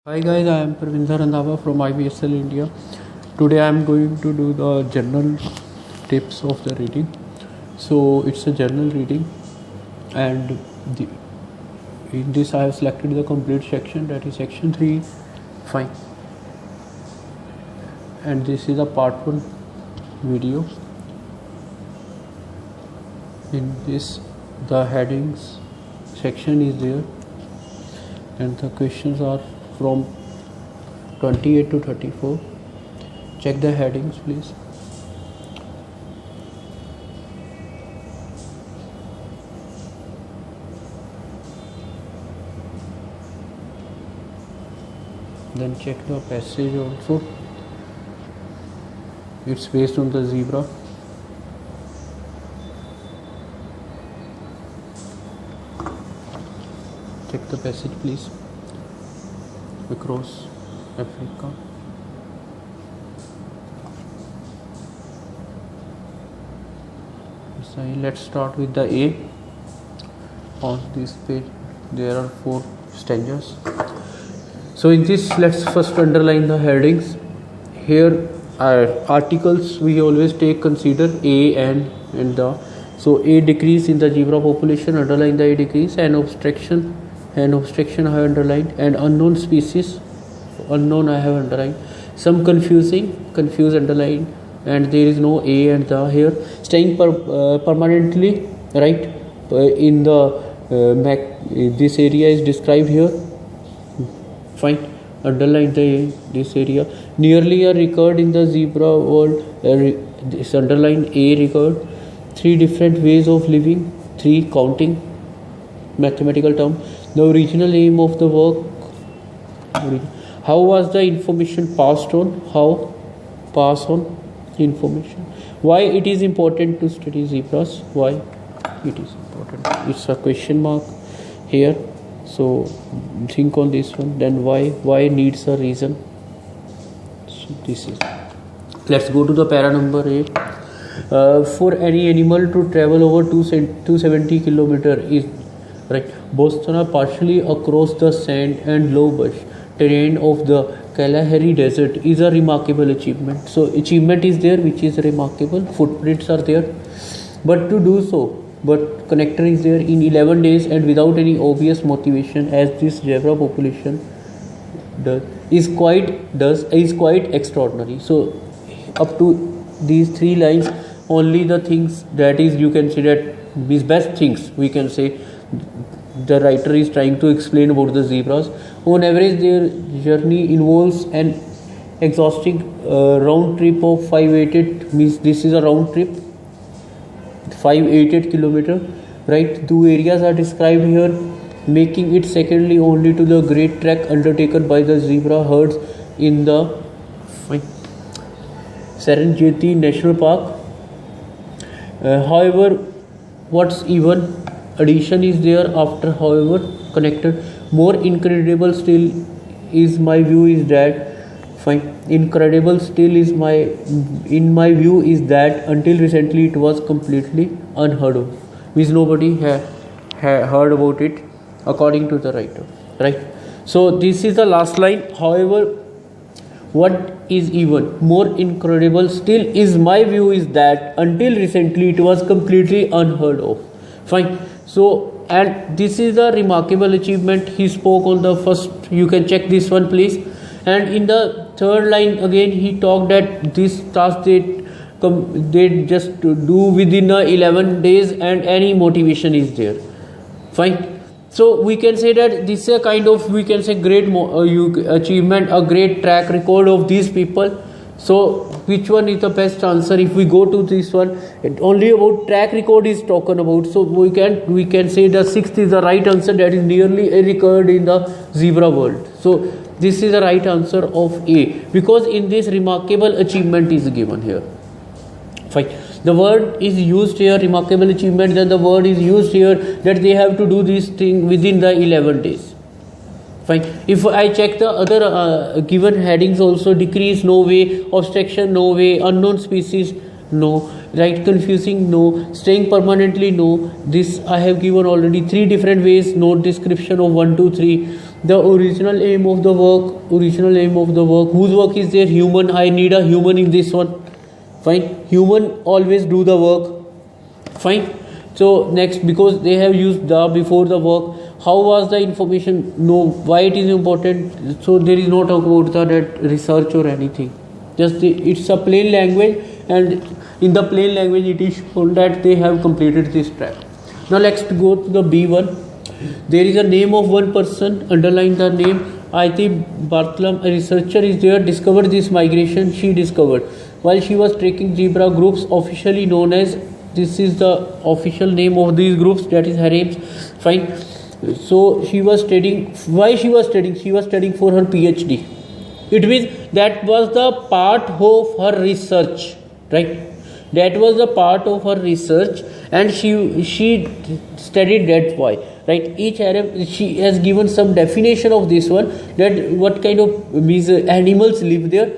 Hi guys, I am Pravinder Randhawa from IBSL India. Today I am going to do the journal tips of the reading. So it's a journal reading, and in this I have selected the complete section, that is section 3. Fine. And this is a part 1 video. In this the headings section is there, and the questions are from 28 to 34. Check the headings please. Then check the passage also. It's based on the zebra. Check the passage please. Across Africa. So let's start with the A. On this page there are 4 stanzas. So in this, let's first underline the headings. Here articles we always consider A and the. So A decrease in the zebra population, underline the A decrease, and obstruction I have underlined, and unknown species, unknown I have underlined. Some confused underlined, and there is no A and the here. Staying permanently, right, in the this area is described here. Fine, underline this area. Nearly a record in the zebra world, this underline A record. 3 different ways of living, 3 counting, mathematical term. The original aim of the work. How was the information passed on? How pass on information? Why it is important to study zebras? Why it is important? It's a question mark here. So think on this one. Then why needs a reason. So this is. Let's go to the para number 8. For any animal to travel over 270 kilometers is right. Boston partially across the sand and low bush terrain of the Kalahari Desert is a remarkable achievement. So achievement is there, which is remarkable. Footprints are there, but to do so, but connector is there in 11 days and without any obvious motivation, as this zebra population is quite extraordinary. So up to these 3 lines, only the things that is you can say that these best things we can say the writer is trying to explain about the zebras. On average, their journey involves an exhausting round trip of 588, means this is a round trip, 588 kilometer, right? 2 areas are described here, making it secondly only to the great trek undertaken by the zebra herds in the Serengeti National Park. However, what's even addition is there after, however, connected. More incredible still is my view is that incredible still is in my view is that until recently it was completely unheard of, means nobody had heard about it according to the writer, right? So this is the last line. However, what is even more incredible still is my view is that until recently it was completely unheard of. Fine. So, and this is a remarkable achievement. He spoke on the first, you can check this one please. And in the 3rd line again he talked that this task they just do within 11 days and any motivation is there. Fine. So we can say that this is a kind of, we can say, great achievement, a great track record of these people. So which one is the best answer? If we go to this one, only about track record is talking about. So we can say the 6th is the right answer, that is nearly a record in the zebra world. So this is the right answer of A, because in this remarkable achievement is given here. Fine. The word is used here, remarkable achievement, then the word is used here that they have to do this thing within the 11 days. Fine. If I check the other given headings also, decrease, no way, obstruction, no way, unknown species, no, right, confusing, no, staying permanently, no. This I have given already 3 different ways, no description of 1, 2, 3. The original aim of the work, whose work is there? Human. I need a human in this one. Fine. Human always do the work. Fine. So next, because they have used the before the work, how was the information? No, why it is important? So there is no talk about that research or anything. Just it's a plain language, and in the plain language it is shown that they have completed this track. Now let's go to the B1. There is a name of one person. Underline the name. IT Bartlam, a researcher, is there. Discovered this migration. She discovered while she was tracking zebra groups, officially known as. This is the official name of these groups, that is harems. Fine. So she was studying. Why she was studying? She was studying for her PhD. It means that was the part of her research, right? That was the part of her research, and she studied that why, right? Each harem, she has given some definition of this one, that what kind of animals live there,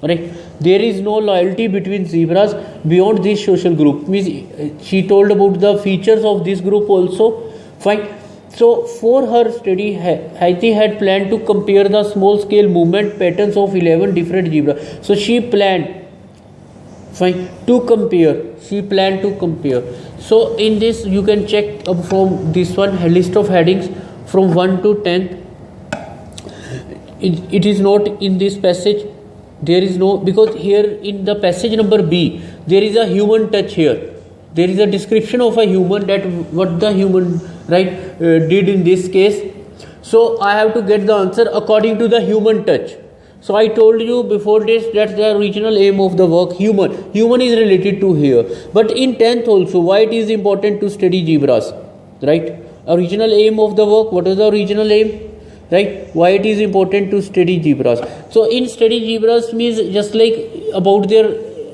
right? There is no loyalty between zebras beyond this social group. Means she told about the features of this group also. Fine. So for her study, Haiti had planned to compare the small scale movement patterns of 11 different zebras. So she planned, fine, to compare. She planned to compare. So in this you can check from this one list of headings from 1 to 10. It is not in this passage. There is no, because here in the passage number B there is a human touch here. There is a description of a human, that what the human, right, did in this case. So I have to get the answer according to the human touch. So I told you before this that the original aim of the work, human is related to here. But in 10th also, why it is important to study zebras, right? Original aim of the work, what is the original aim? Right, why it is important to study zebras? So in study zebras means just like about their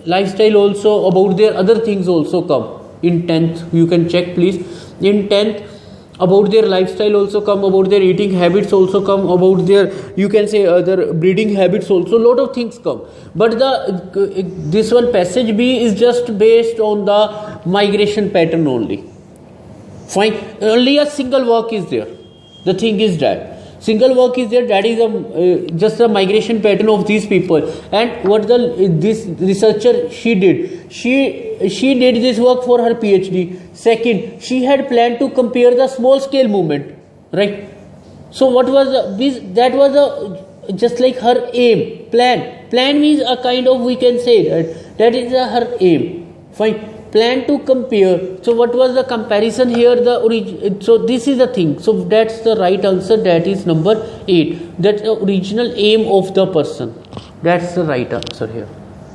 lifestyle also, about their other things also come in 10th. You can check please. In 10th, about their lifestyle also come, about their eating habits also come, about their, you can say, other breeding habits also. Lot of things come. But this one passage B is just based on the migration pattern only. Fine. Only a single work is there. The thing is that single work is there, that is just a migration pattern of these people. And what this researcher she did, she did this work for her PhD. Second, she had planned to compare the small scale movement, right? So what was that was just like her aim. Plan means a kind of, we can say that is her aim. Fine. Plan to compare. So what was the comparison here? So this is the thing. So that's the right answer. That is number 8. That's the original aim of the person. That's the right answer here.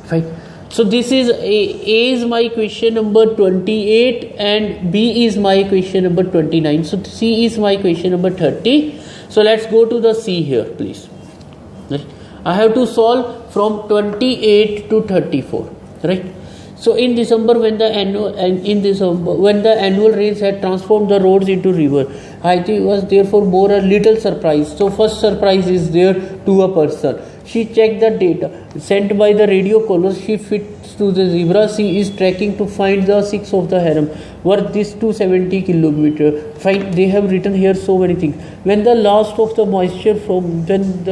Fine. So this is A is my question number 28 and B is my question number 29. So C is my question number 30. So let's go to the C here, please. Right. I have to solve from 28 to 34. Right. So in December, when the annual rains had transformed the roads into river, Haiti was therefore more a little surprised. So first surprise is there to a person. She checked the data sent by the radio callers. She fits to the zebra. She is tracking to find the 6 of the harem. Worth this 270 kilometer. Fine. They have written here so many things. When the last of the moisture from then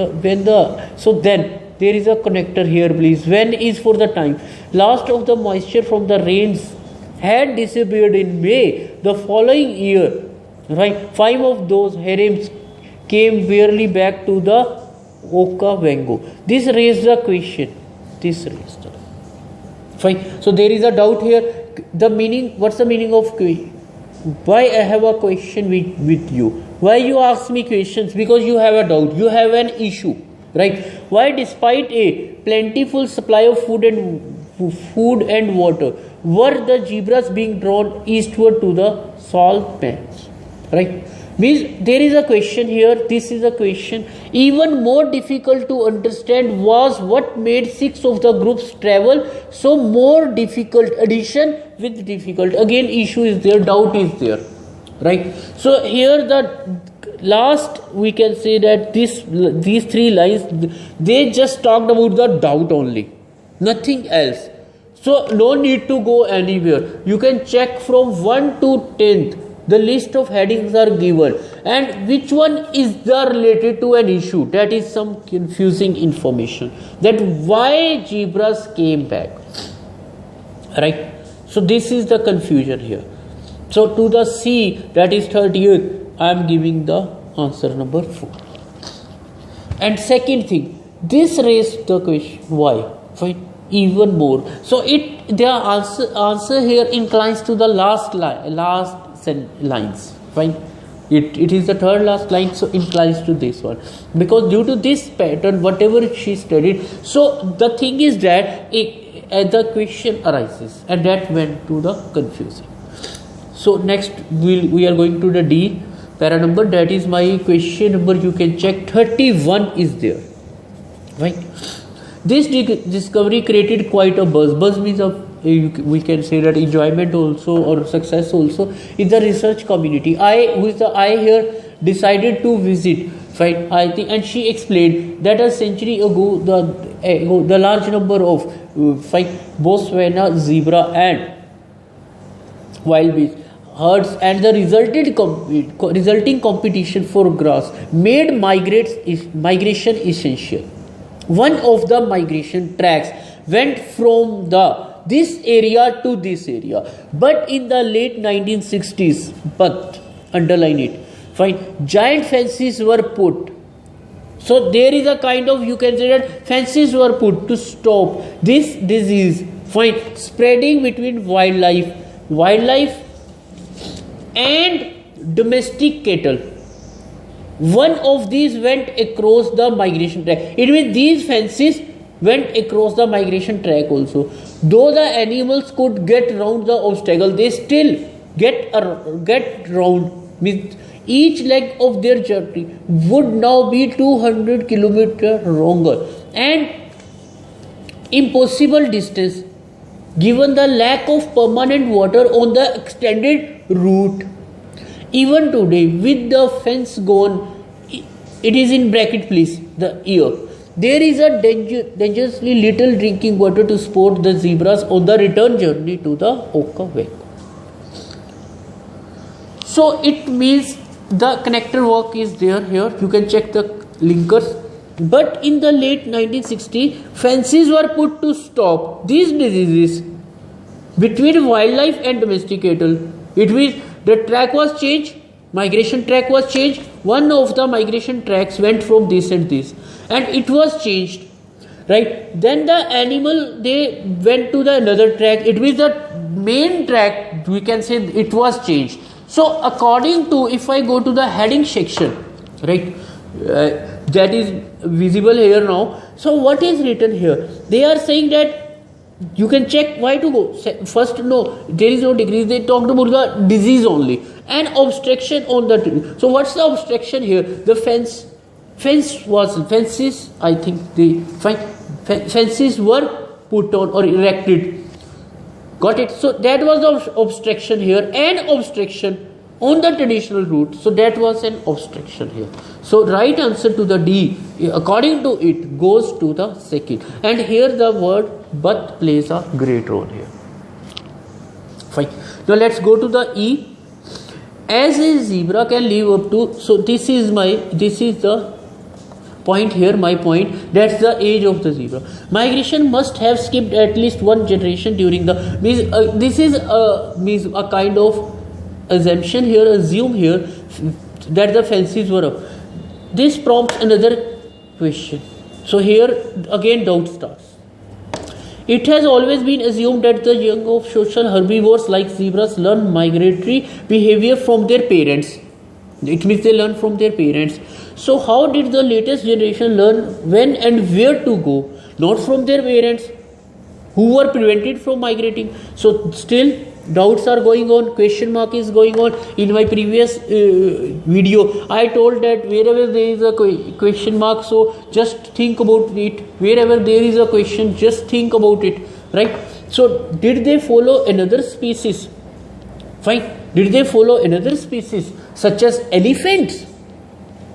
there is a connector here, please. When is for the time. Last of the moisture from the rains had disappeared in May the following year. Right. 5 of those harems came wearily back to the Okavango. This raised the question. Fine. So there is a doubt here. The meaning. What's the meaning of question? Why I have a question with you? Why you ask me questions? Because you have a doubt. You have an issue. Right? Why, despite a plentiful supply of food and water, were the zebras being drawn eastward to the salt pans? Right? Means there is a question here. This is a question. Even more difficult to understand was what made 6 of the groups travel. So more difficult. Addition with difficult. Again, issue is there. Doubt is there. Right? So here the last, we can say that these 3 lines, they just talked about the doubt only, nothing else. So no need to go anywhere. You can check from 1 to 10th. the list of headings are given, and which one is the related to an issue. That is some confusing information, that why zebras came back, right? So this is the confusion here. So to the C, that is 38, I am giving the answer number 4. And second thing, this raised the question why, fine, even more. So the answer here inclines to the last lines, fine. It is the third last line, so inclines to this one, because due to this pattern, whatever she studied, so the thing is that the question arises, and that went to the confusing. So next we are going to the D para number. That is my question number, you can check, 31 is there, right? This discovery created quite a buzz. Buzz means we can say that enjoyment also, or success also in the research community. I here decided to visit, right? I think, and she explained that a century ago the large number of Botswana zebra and wild beasts herds and the resulting competition for grass made migration essential. One of the migration tracks went from this area to this area, but in the late 1960s, but underline it, fine, giant fences were put. So there is a kind of, you can say that fences were put to stop this disease, fine, spreading between wildlife and domestic cattle. One of these went across the migration track. It means these fences went across the migration track also. Though the animals could get round the obstacle, they still get round. Means each leg of their journey would now be 200 kilometers longer, and impossible distance given the lack of permanent water on the extended route. Even today, with the fence gone, it is in bracket please, the year, there is a dangerously little drinking water to support the zebras on the return journey to the Okawek. So it means the connector work is there here, you can check the linkers. But in the late 1960s, fences were put to stop these diseases between wildlife and domestic cattle. It means the track was changed, migration track was changed. One of the migration tracks went from this and this, and it was changed, right? Then the animal, they went to the another track. It means the main track, we can say, it was changed. So according to, if I go to the heading section, right, that is visible here now. So what is written here? They are saying that you can check why to go. First, no, there is no decrease. They talked about the disease only and obstruction on the tree. So what's the obstruction here? The fences, I think the fences were put on or erected. Got it? So that was the obstruction here, and obstruction on the traditional route. So that was an obstruction here. So right answer to the D, according to it, goes to the second. And here the word but plays a great role here. Fine. Now let's go to the E. As a zebra can live up to, so this is the point here, my point, that's the age of the zebra. Migration must have skipped at least one generation during the, this is a kind of assumption here, assume here that the fences were up. This prompts another question. So here again doubt starts. It has always been assumed that the young of social herbivores like zebras learn migratory behavior from their parents. It means they learn from their parents. So how did the latest generation learn when and where to go? Not from their parents, who were prevented from migrating. So still doubts are going on, question mark is going on. In my previous video, I told that wherever there is a question mark, so just think about it. Wherever there is a question, just think about it, right? So did they follow another species? Fine. Did they follow another species such as elephants?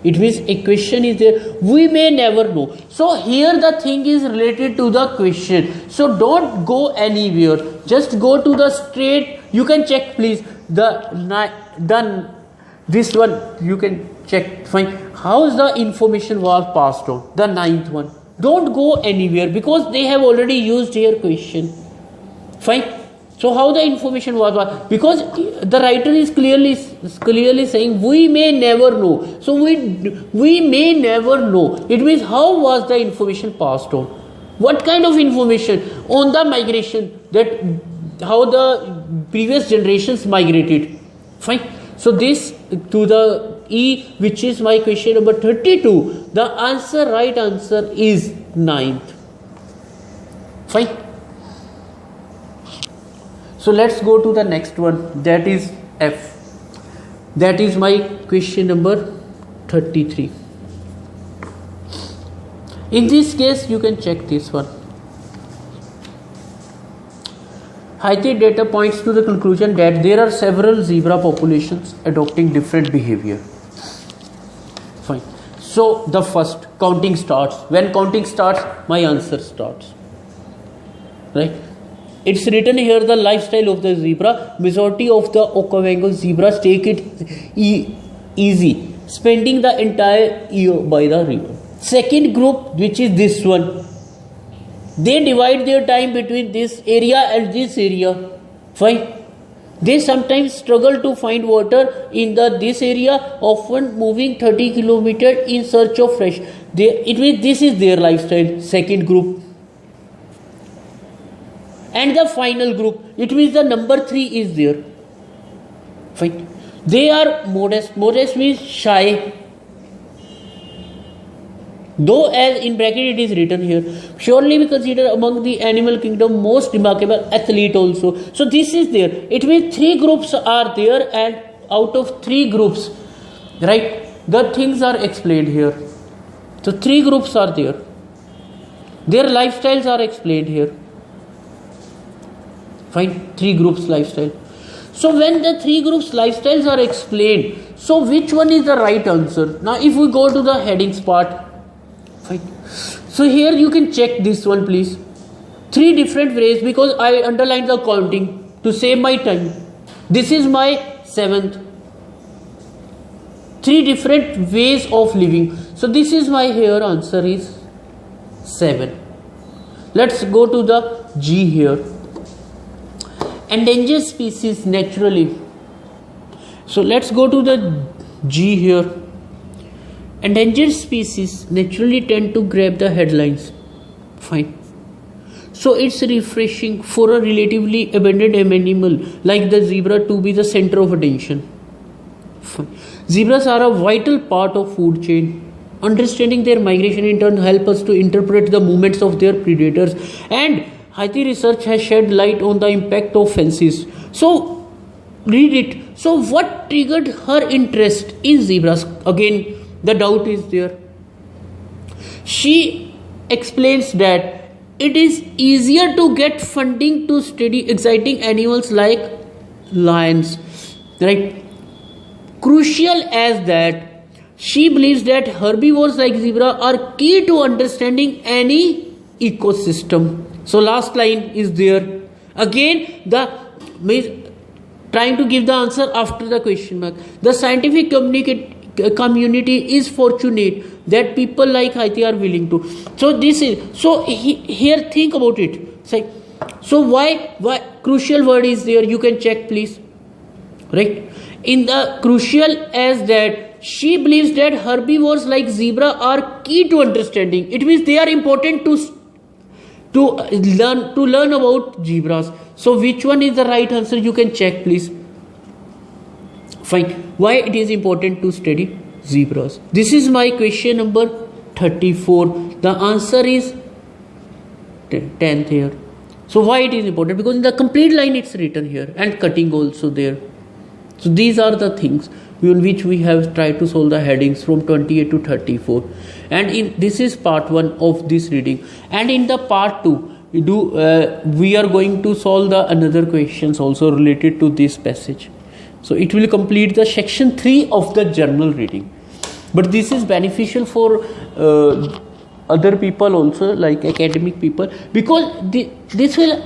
It means a question is there. We may never know. So here the thing is related to the question. So don't go anywhere. Just go to the straight. You can check please the done this one, you can check. Fine. How is the information was passed on? The ninth one. Don't go anywhere because they have already used here question. Fine. So how the information was passed? Because the writer is clearly saying we may never know. So we may never know. It means how was the information passed on? What kind of information on the migration, that how the previous generations migrated. Fine. So this to the E, which is my question number 32. The right answer is 9th. Fine. So let's go to the next one, that is F. That is my question number 33. In this case, you can check this one. Haiti data points to the conclusion that there are several zebra populations adopting different behavior. Fine. So the first counting starts. When counting starts, my answer starts. Right? It's written here the lifestyle of the zebra. Majority of the Okavango zebras take it easy, spending the entire year by the river. Second group, which is this one, they divide their time between this area and this area. Fine. They sometimes struggle to find water in this area, often moving 30 kilometers in search of fresh. It means this is their lifestyle. Second group. And the final group, it means the number 3 is there. Fine. They are modest. Modest means shy. Though as in bracket it is written here, surely we consider among the animal kingdom most remarkable athlete also. So this is there. It means 3 groups are there, and out of 3 groups, right, the things are explained here. So 3 groups are there. Their lifestyles are explained here. Fine. 3 groups lifestyle. So when the 3 groups lifestyles are explained, so which one is the right answer? Now if we go to the headings part, fine. So here you can check this one, please. 3 different ways, because I underlined the counting to save my time. This is my 7th. 3 different ways of living. So this is my here answer is 7. Let's go to the G here. Endangered species naturally. So let's go to the G here. Endangered species naturally tend to grab the headlines. Fine. So it's refreshing for a relatively abandoned animal like the zebra to be the center of attention. Fine. Zebras are a vital part of food chain. Understanding their migration in turn help us to interpret the movements of their predators, and Haiti research has shed light on the impact of fences. So read it. So what triggered her interest in zebras? Again, the doubt is there. She explains that it is easier to get funding to study exciting animals like lions, right? Crucial as that, she believes that herbivores like zebra are key to understanding any ecosystem. So last line is there. Again, trying to give the answer after the question mark. The scientific community is fortunate that people like Haiti are willing to. So this is, so here think about it. So why crucial word is there? You can check, please. Right? In the crucial as that, she believes that herbivores like zebra are key to understanding. It means they are important to learn about zebras. So which one is the right answer? You can check, please. Fine. Why it is important to study zebras? This is my question number 34. The answer is 10th here. So why it is important? Because in the complete line it's written here, and cutting also there. So these are the things in which we have tried to solve the headings from 28 to 34. And this is part 1 of this reading. And in the part 2, we are going to solve the another questions also related to this passage. So it will complete the section 3 of the journal reading. But this is beneficial for other people also, like academic people, because this will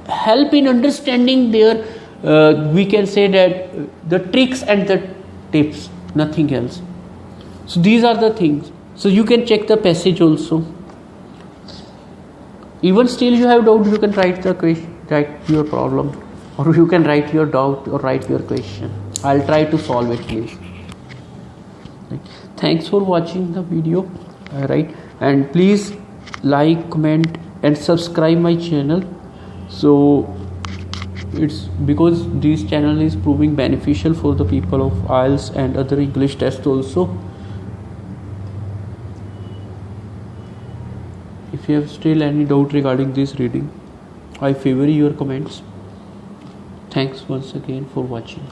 help in understanding their we can say that the tricks and the tips, nothing else. So these are the things. So you can check the passage also. Even still you have doubt, you can write the question, write your problem, or you can write your doubt or write your question. I'll try to solve it, please. Thanks for watching the video. Right, and please like, comment and subscribe my channel. So it's because this channel is proving beneficial for the people of IELTS and other English tests also. If you have still any doubt regarding this reading, I favor your comments. Thanks once again for watching.